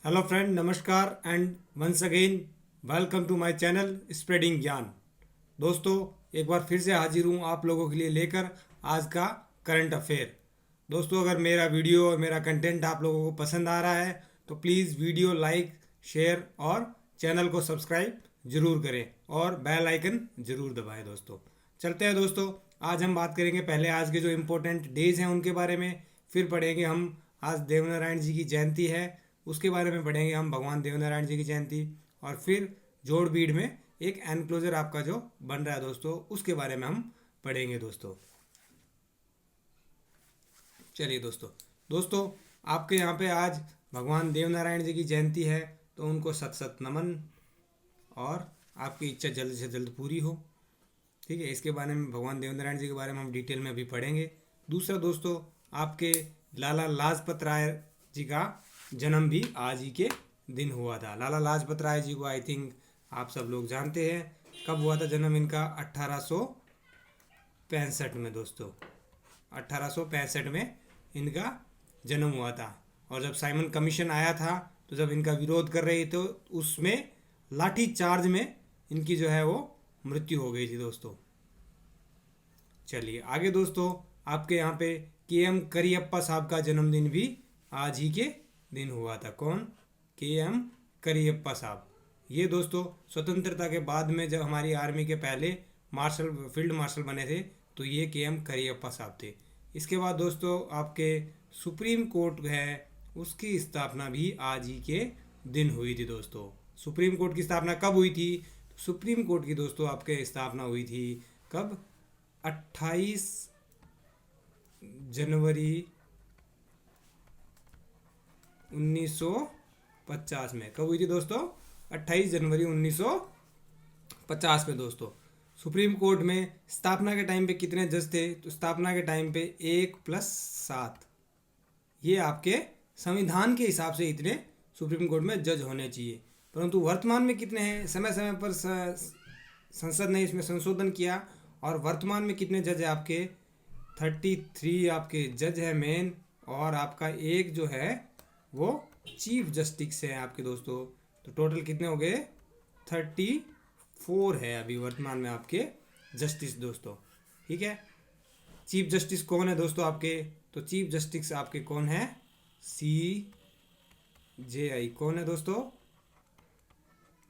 Hello friend, नमस्कार and once again welcome to my channel spreading Gyan. दोस्तों, एक बार फिर से हाजिर हूँ आप लोगों के लिए लेकर आज का करंट अफेयर। दोस्तों, अगर मेरा वीडियो और मेरा कंटेंट आप लोगों को पसंद आ रहा है तो प्लीज़ वीडियो लाइक, शेयर और चैनल को सब्सक्राइब जरूर करें और बेल आइकन जरूर दबाएं। दोस्तों, चलते हैं। दोस्तों, आज हम बात करेंगे पहले आज के जो इम्पोर्टेंट डेज हैं उनके बारे में। फिर पढ़ेंगे हम आज देवनारायण जी की जयंती है, उसके बारे में पढ़ेंगे हम भगवान देवनारायण जी की जयंती। और फिर जोड़ बीड़ में एक एनक्लोजर आपका जो बन रहा है दोस्तों, उसके बारे में हम पढ़ेंगे दोस्तों। चलिए दोस्तों, आपके यहाँ पे आज भगवान देवनारायण जी की जयंती है, तो उनको सत सत नमन और आपकी इच्छा जल्द से जल्द पूरी हो। ठीक है, इसके बारे में भगवान देवनारायण जी के बारे में हम डिटेल में अभी पढ़ेंगे। दूसरा दोस्तों, आपके लाला लाजपत राय जी का जन्म भी आज ही के दिन हुआ था। लाला लाजपत राय जी को आई थिंक आप सब लोग जानते हैं। कब हुआ था जन्म इनका? 1865 में दोस्तों। 1865 में इनका जन्म हुआ था। और जब साइमन कमीशन आया था, तो जब इनका विरोध कर रहे थे, उसमें लाठी चार्ज में इनकी जो है वो मृत्यु हो गई थी दोस्तों। चलिए आगे दोस्तों, आपके यहाँ पे के.एम. करियप्पा साहब का जन्मदिन भी आज ही के दिन हुआ था। कौन? के.एम. करियप्पा साहब। ये दोस्तों स्वतंत्रता के बाद में जब हमारी आर्मी के पहले फील्ड मार्शल बने थे, तो ये के.एम. करियप्पा साहब थे। इसके बाद दोस्तों आपके सुप्रीम कोर्ट है, उसकी स्थापना भी आज ही के दिन हुई थी दोस्तों। सुप्रीम कोर्ट की स्थापना कब हुई थी? सुप्रीम कोर्ट की दोस्तों आपके स्थापना हुई थी कब? 28 जनवरी 1950 में। कब हुई थी दोस्तों? 28 जनवरी 1950 में दोस्तों। सुप्रीम कोर्ट में स्थापना के टाइम पे कितने जज थे? तो स्थापना के टाइम पे 1+7। ये आपके संविधान के हिसाब से इतने सुप्रीम कोर्ट में जज होने चाहिए, परंतु वर्तमान में कितने हैं? समय समय पर संसद ने इसमें संशोधन किया और वर्तमान में कितने जज है आपके? 33 आपके जज है मेन, और आपका एक जो है वो चीफ जस्टिस है आपके दोस्तों। तो टोटल कितने हो गए? 34 है अभी वर्तमान में आपके जस्टिस दोस्तों। ठीक है, चीफ जस्टिस कौन है दोस्तों आपके? तो चीफ जस्टिस आपके कौन है? CJI। कौन है दोस्तों?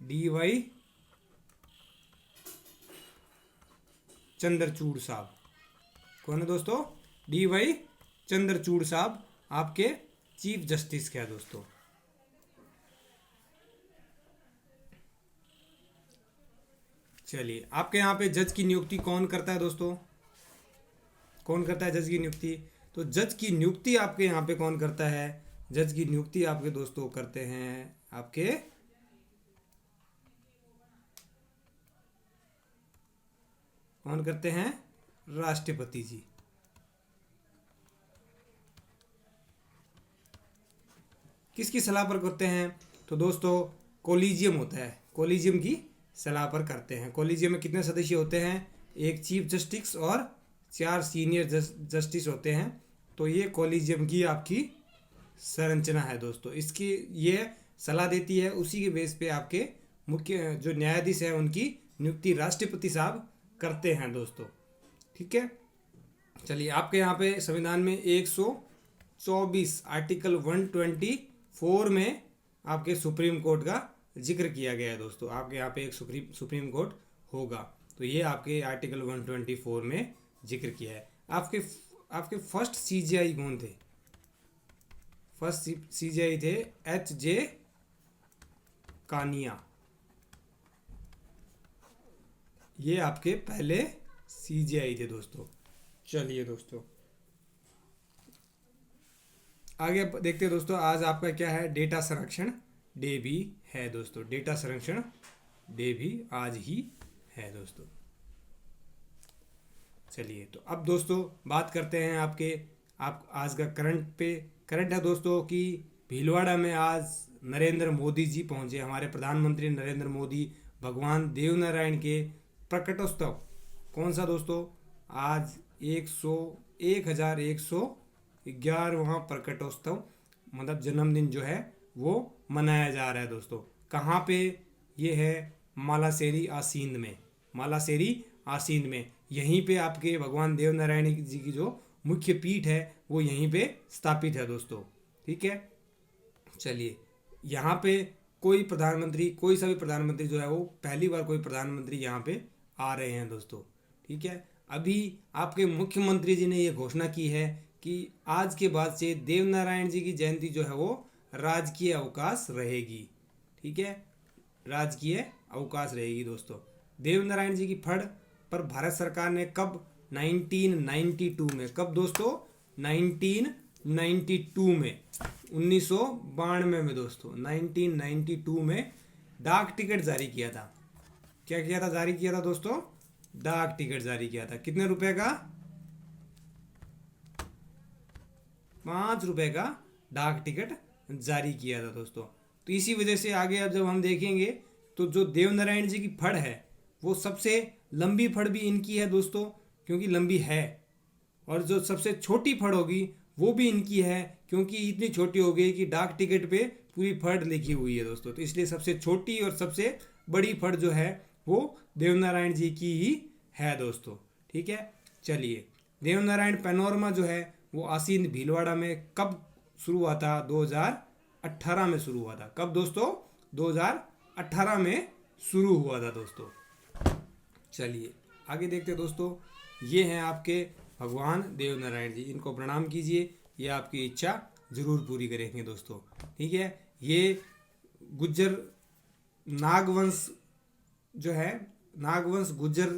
DY चंद्रचूड़ साहब। कौन है दोस्तों? DY चंद्रचूड़ साहब आपके चीफ जस्टिस क्या है दोस्तों। चलिए, आपके यहाँ पे जज की नियुक्ति कौन करता है दोस्तों? कौन करता है जज की नियुक्ति? तो जज की नियुक्ति आपके यहाँ पे कौन करता है? जज की नियुक्ति आपके दोस्तों करते हैं आपके कौन करते हैं? राष्ट्रपति जी। किसकी सलाह पर करते हैं? तो दोस्तों कोलिजियम होता है, कोलिजियम की सलाह पर करते हैं। कोलिजियम में कितने सदस्य होते हैं? एक चीफ जस्टिस और 4 सीनियर जस्टिस होते हैं। तो ये कोलिजियम की आपकी संरचना है दोस्तों। इसकी ये सलाह देती है, उसी के बेस पे आपके मुख्य जो न्यायाधीश हैं उनकी नियुक्ति राष्ट्रपति साहब करते हैं दोस्तों। ठीक है, चलिए आपके यहाँ पे संविधान में 124 आर्टिकल 124 में आपके सुप्रीम कोर्ट का जिक्र किया गया है दोस्तों। आपके यहाँ पे एक सुप्रीम कोर्ट होगा, तो ये आपके आर्टिकल 124 में जिक्र किया है। आपके फर्स्ट CJI कौन थे? फर्स्ट CJI थे HJ कानिया। ये आपके पहले CJI थे दोस्तों। चलिए दोस्तों आगे देखते हैं दोस्तों। आज आपका क्या है? डेटा संरक्षण डे भी है दोस्तों। डेटा संरक्षण डे भी आज ही है दोस्तों। चलिए, तो अब दोस्तों बात करते हैं आप आज का करंट है दोस्तों कि भीलवाड़ा में आज नरेंद्र मोदी जी पहुंचे। हमारे प्रधानमंत्री नरेंद्र मोदी भगवान देवनारायण के प्रकटोत्सव कौन सा दोस्तों? आज 1111वां प्रकटोत्सव मतलब जन्मदिन जो है वो मनाया जा रहा है दोस्तों। कहाँ पे? ये है मालासेरी आसींद में, मालासेरी आसींद में। यहीं पे आपके भगवान देव नारायण जी की जो मुख्य पीठ है वो यहीं पे स्थापित है दोस्तों। ठीक है, चलिए यहाँ पे कोई प्रधानमंत्री, कोई सा भी प्रधानमंत्री जो है वो पहली बार कोई प्रधानमंत्री यहाँ पे आ रहे हैं दोस्तों। ठीक है, अभी आपके मुख्यमंत्री जी ने ये घोषणा की है कि आज के बाद से देव नारायण जी की जयंती जो है वो राजकीय अवकाश रहेगी। ठीक है, राजकीय अवकाश रहेगी दोस्तों। देव नारायण जी की फड़ पर भारत सरकार ने कब? 1992 में। कब दोस्तों? 1992 में, 1992 में दोस्तों, 1992 में डाक टिकट जारी किया था। क्या किया था? जारी किया था दोस्तों, डाक टिकट जारी किया था। कितने रुपए का? 5 रुपए का डाक टिकट जारी किया था दोस्तों। तो इसी वजह से आगे अब जब हम देखेंगे तो जो देव नारायण जी की फड़ है वो सबसे लंबी फड़ भी इनकी है दोस्तों, क्योंकि लंबी है। और जो सबसे छोटी फड़ होगी वो भी इनकी है, क्योंकि इतनी छोटी हो गई कि डाक टिकट पे पूरी फड़ लिखी हुई है दोस्तों। तो इसलिए सबसे छोटी और सबसे बड़ी फड़ जो है वो देवनारायण जी की ही है दोस्तों। ठीक है, चलिए देवनारायण पैनोरमा जो है वो आसीन भीलवाड़ा में कब शुरू हुआ था? 2018 में शुरू हुआ था। कब दोस्तों? 2018 में शुरू हुआ था दोस्तों। चलिए आगे देखते हैं दोस्तों। ये हैं आपके भगवान देव नारायण जी, इनको प्रणाम कीजिए, ये आपकी इच्छा जरूर पूरी करेंगे दोस्तों। ठीक है, ये गुज्जर नागवंश जो है, नागवंश गुज्जर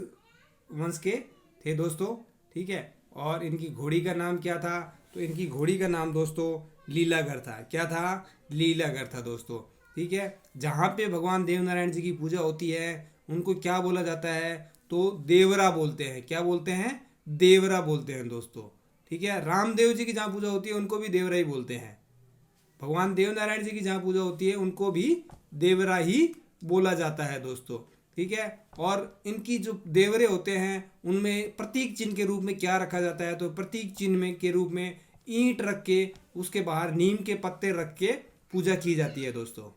वंश के थे दोस्तों। ठीक है, और इनकी घोड़ी का नाम क्या था? तो इनकी घोड़ी का नाम दोस्तों लीलागर था। क्या था? लीलागर था दोस्तों। ठीक है, जहाँ पे भगवान देव नारायण जी की पूजा होती है उनको क्या बोला जाता है? तो देवरा बोलते हैं। क्या बोलते हैं? देवरा बोलते हैं दोस्तों। ठीक है, रामदेव जी की जहाँ पूजा होती है उनको भी देवरा ही बोलते हैं। भगवान देव नारायण जी की जहाँ पूजा होती है उनको भी देवरा ही बोला जाता है दोस्तों। ठीक है, और इनकी जो देवरे होते हैं उनमें प्रतीक चिन्ह के रूप में क्या रखा जाता है? तो प्रतीक चिन्ह में के रूप में ईंट रख के उसके बाहर नीम के पत्ते रख के पूजा की जाती है दोस्तों।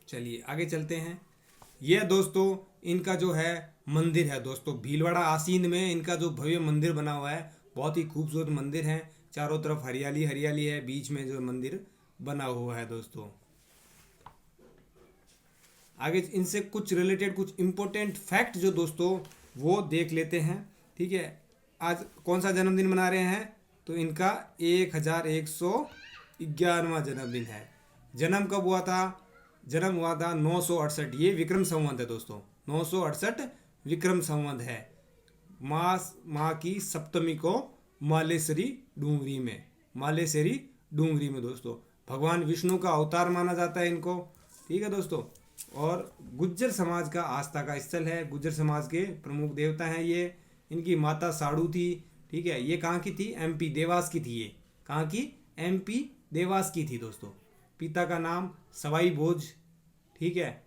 चलिए आगे चलते हैं। यह दोस्तों इनका जो है मंदिर है दोस्तों, भीलवाड़ा आसीन में इनका जो भव्य मंदिर बना हुआ है, बहुत ही खूबसूरत मंदिर है। चारों तरफ हरियाली हरियाली है, बीच में जो मंदिर बना हुआ है दोस्तों। आगे इनसे कुछ रिलेटेड कुछ इंपॉर्टेंट फैक्ट जो दोस्तों वो देख लेते हैं। ठीक है, आज कौन सा जन्मदिन मना रहे हैं? तो इनका 1111वां जन्मदिन है। जन्म कब हुआ था? जन्म हुआ था 968। ये विक्रम संवत है दोस्तों, 968 विक्रम संवत है। माँ की सप्तमी को मालेसरी डूंगरी में, मालेसरी डूंगरी में दोस्तों भगवान विष्णु का अवतार माना जाता है इनको। ठीक है दोस्तों, और गुज्जर समाज का आस्था का स्थल है। गुज्जर समाज के प्रमुख देवता हैं ये। इनकी माता साड़ू थी। ठीक है, ये कहाँ की थी? एमपी देवास की थी। ये कहाँ की? एमपी देवास की थी दोस्तों। पिता का नाम सवाई भोज। ठीक है,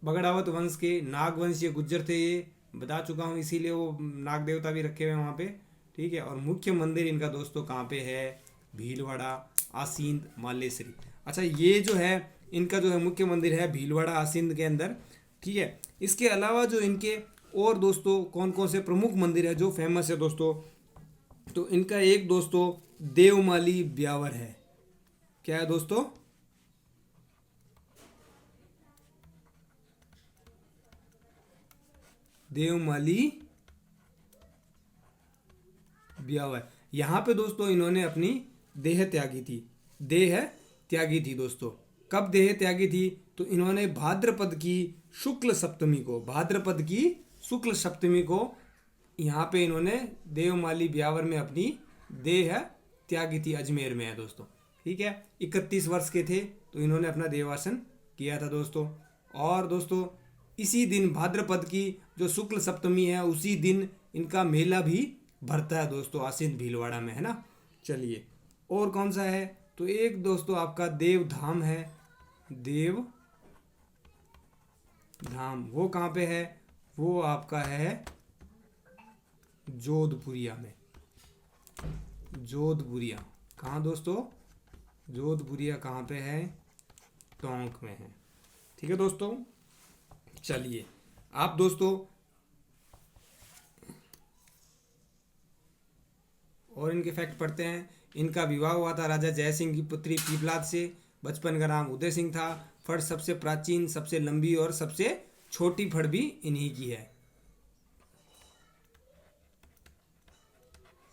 बगड़ावत वंश के नागवंशीय गुज्जर थे, ये बता चुका हूँ, इसीलिए वो नाग देवता भी रखे हुए हैं वहाँ पे। ठीक है, और मुख्य मंदिर इनका दोस्तों कहाँ पे है? भीलवाड़ा आसींद मालेसरी। अच्छा, ये जो है इनका जो है मुख्य मंदिर है भीलवाड़ा आसींद के अंदर। ठीक है, इसके अलावा जो इनके और दोस्तों कौन कौन से प्रमुख मंदिर है जो फेमस है दोस्तों? तो इनका एक दोस्तों देवमाली ब्यावर है। क्या है दोस्तों? देवमाली ब्यावर। यहाँ पे दोस्तों इन्होंने अपनी देह त्यागी थी, देह त्यागी थी दोस्तों। कब देह त्यागी थी? तो इन्होंने भाद्रपद की शुक्ल सप्तमी को, भाद्रपद की शुक्ल सप्तमी को यहाँ पे इन्होंने देवमाली ब्यावर में अपनी देह त्यागी थी। अजमेर में है दोस्तों। ठीक है, 31 वर्ष के थे तो इन्होंने अपना देवासन किया था दोस्तों। और दोस्तों इसी दिन भाद्रपद की जो शुक्ल सप्तमी है उसी दिन इनका मेला भी भरता है दोस्तों, आसीन भीलवाड़ा में, है ना। चलिए और कौन सा है? तो एक दोस्तों आपका देव धाम है। देव धाम वो कहाँ पे है? वो आपका है जोधपुरिया में। जोधपुरिया कहाँ दोस्तों? जोधपुरिया कहाँ पे है? टोंक में है। ठीक है दोस्तों, चलिए आप दोस्तों और इनके फैक्ट पढ़ते हैं। इनका विवाह हुआ था राजा जयसिंह की पुत्री पीपलाद से। बचपन का नाम उदय सिंह था। फड़ सबसे प्राचीन, सबसे लंबी और सबसे छोटी फड़ भी इन्हीं की है।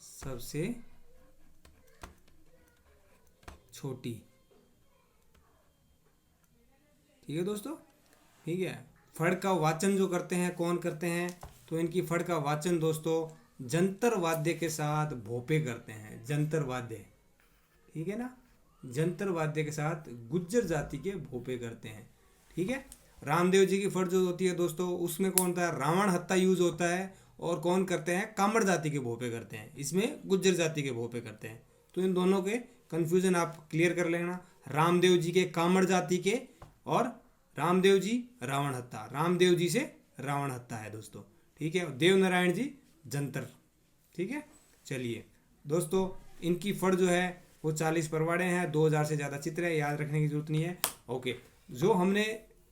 सबसे छोटी। ठीक है दोस्तों, ठीक है। फड़ का वाचन जो करते हैं कौन करते हैं, तो इनकी फड़ का वाचन दोस्तों जंतर वाद्य के साथ भोपे करते हैं। जंतर वाद्य, ठीक है ना, जंतर वाद्य के साथ गुज्जर जाति के भोपे करते हैं। ठीक है। रामदेव जी की फड़ जो होती है दोस्तों, उसमें कौन होता है, रावण हत्ता यूज होता है। और कौन करते हैं, कामड़ जाति के भोपे करते हैं। इसमें गुज्जर जाति के भोपे करते हैं। तो इन दोनों के कंफ्यूजन आप क्लियर कर लेना। रामदेव जी के कामड़ जाति के, और रामदेव जी रावण हत्ता, रामदेव जी से रावण हत्ता है दोस्तों। ठीक है। देव नारायण जी जंतर। ठीक है। चलिए दोस्तों, इनकी फड़ जो है वो 40 परवाड़े हैं। 2000 से ज़्यादा चित्र है, याद रखने की जरूरत नहीं है। ओके, जो हमने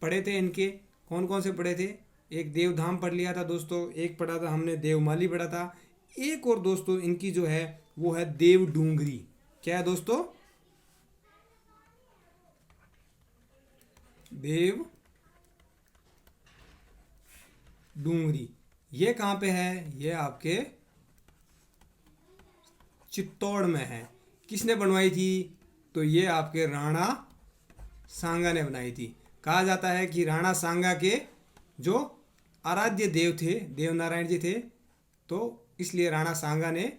पढ़े थे इनके, कौन कौन से पढ़े थे, एक देवधाम पढ़ लिया था दोस्तों, एक पढ़ा था हमने देवमाली पढ़ा था, एक और दोस्तों इनकी जो है वो है देव डूंगरी। क्या है दोस्तों, देव डूंगरी। ये कहाँ पे है, ये आपके चित्तौड़ में है। किसने बनवाई थी, तो ये आपके राणा सांगा ने बनाई थी। कहा जाता है कि राणा सांगा के जो आराध्य देव थे देव नारायण जी थे, तो इसलिए राणा सांगा ने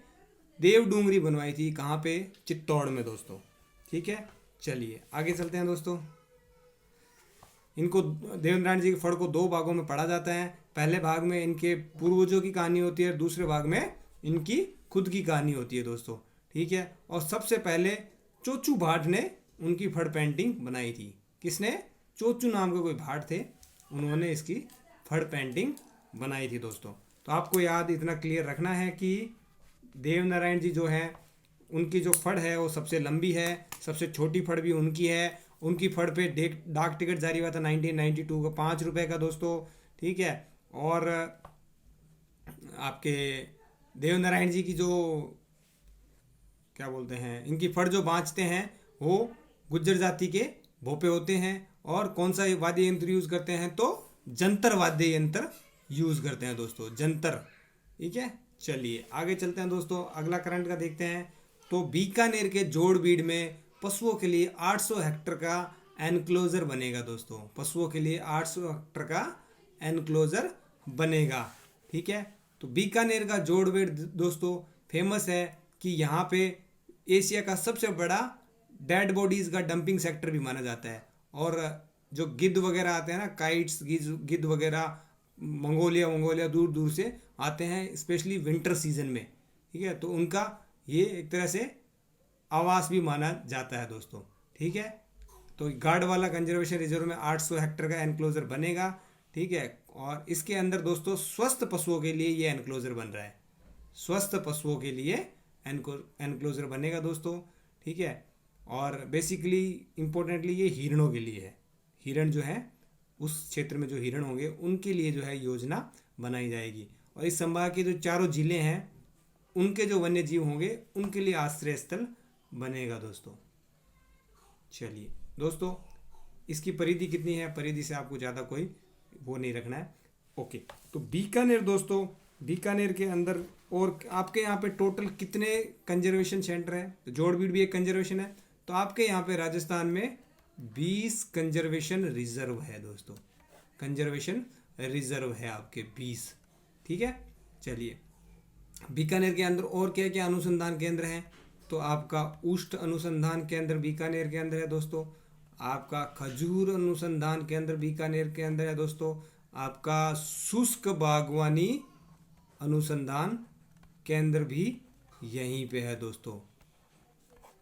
देव डूंगरी बनवाई थी। कहाँ पे, चित्तौड़ में दोस्तों। ठीक है। चलिए आगे चलते हैं दोस्तों। इनको देवनारायण जी के फड़ को 2 भागों में पढ़ा जाता है। पहले भाग में इनके पूर्वजों की कहानी होती है, दूसरे भाग में इनकी खुद की कहानी होती है दोस्तों। ठीक है। और सबसे पहले चोचू भाट ने उनकी फड़ पेंटिंग बनाई थी। किसने, चोचू नाम के कोई भाट थे, उन्होंने इसकी फड़ पेंटिंग बनाई थी दोस्तों। तो आपको याद इतना क्लियर रखना है कि देव नारायण जी जो हैं उनकी जो फड़ है वो सबसे लंबी है, सबसे छोटी फड़ भी उनकी है। उनकी फड़ पे डाक टिकट जारी हुआ था 1992 का, 5 रुपए का दोस्तों। ठीक है। और आपके देव नारायण जी की जो क्या बोलते हैं, इनकी फड़ जो बाँचते हैं वो गुज्जर जाति के भोपे होते हैं। और कौन सा वाद्य यंत्र यूज़ करते हैं, तो जंतर वाद्य यंत्र यूज़ करते हैं दोस्तों, जंतर। ठीक है। चलिए आगे चलते हैं दोस्तों, अगला करंट का देखते हैं। तो बीकानेर के जोड़बीड़ में पशुओं के लिए 800 हेक्टेयर का एनक्लोजर बनेगा दोस्तों। पशुओं के लिए 800 हेक्टेयर का एनक्लोजर बनेगा। ठीक है। तो बीकानेर का जोड़बीड़ दोस्तों फेमस है कि यहाँ पे एशिया का सबसे बड़ा डेड बॉडीज़ का डंपिंग सेक्टर भी माना जाता है। और जो गिद्ध वगैरह आते हैं ना, काइट्स गिद्ध वगैरह मंगोलिया दूर दूर से आते हैं, स्पेशली विंटर सीजन में। ठीक है। तो उनका ये एक तरह से आवास भी माना जाता है दोस्तों। ठीक है। तो गार्ड वाला कंजर्वेशन रिजर्व में 800 हेक्टेयर का एनक्लोजर बनेगा। ठीक है। और इसके अंदर दोस्तों स्वस्थ पशुओं के लिए ये एनक्लोजर बन रहा है, स्वस्थ पशुओं के लिए एनक्लोजर बनेगा दोस्तों। ठीक है। और बेसिकली इम्पोर्टेंटली ये हिरणों के लिए है। हिरण जो है उस क्षेत्र में जो हिरण होंगे उनके लिए जो है योजना बनाई जाएगी। और इस संभाग के जो चारों जिले हैं उनके जो वन्य जीव होंगे उनके लिए आश्रय स्थल बनेगा दोस्तों। चलिए दोस्तों, इसकी परिधि कितनी है, परिधि से आपको ज़्यादा कोई वो नहीं रखना है। ओके, तो बीकानेर दोस्तों, बीकानेर के अंदर और आपके यहाँ पे टोटल कितने कंजर्वेशन सेंटर हैं, तो जोड़बीड़ भी एक कंजर्वेशन है। तो आपके यहाँ पे राजस्थान में 20 कंजर्वेशन रिजर्व है दोस्तों, कंजर्वेशन रिजर्व है आपके 20। ठीक है। चलिए बीकानेर के अंदर और क्या क्या अनुसंधान केंद्र हैं, तो आपका उष्ट अनुसंधान केंद्र बीकानेर के अंदर है दोस्तों। आपका खजूर अनुसंधान केंद्र बीकानेर के अंदर है दोस्तों। आपका शुष्क बागवानी अनुसंधान केंद्र भी यहीं पे है दोस्तों।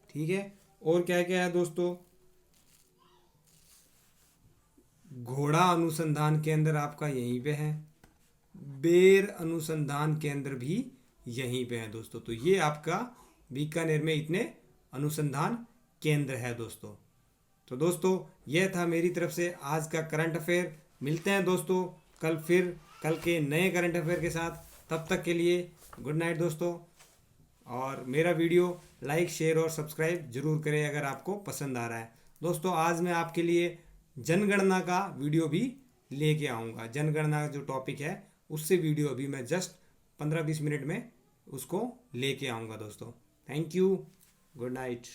ठीक है। और क्या क्या है दोस्तों, घोड़ा अनुसंधान केंद्र आपका यहीं पे है, बेर अनुसंधान केंद्र भी यहीं पे है दोस्तों। तो ये आपका बीकानेर में इतने अनुसंधान केंद्र है दोस्तों। तो दोस्तों यह था मेरी तरफ से आज का करंट अफेयर। मिलते हैं दोस्तों कल के नए करंट अफेयर के साथ। तब तक के लिए गुड नाइट दोस्तों। और मेरा वीडियो लाइक शेयर और सब्सक्राइब जरूर करें अगर आपको पसंद आ रहा है। दोस्तों आज मैं आपके लिए जनगणना का वीडियो भी लेके आऊँगा। जनगणना जो टॉपिक है उससे वीडियो अभी मैं जस्ट 15-20 मिनट में उसको लेके आऊँगा दोस्तों। Thank you, good night.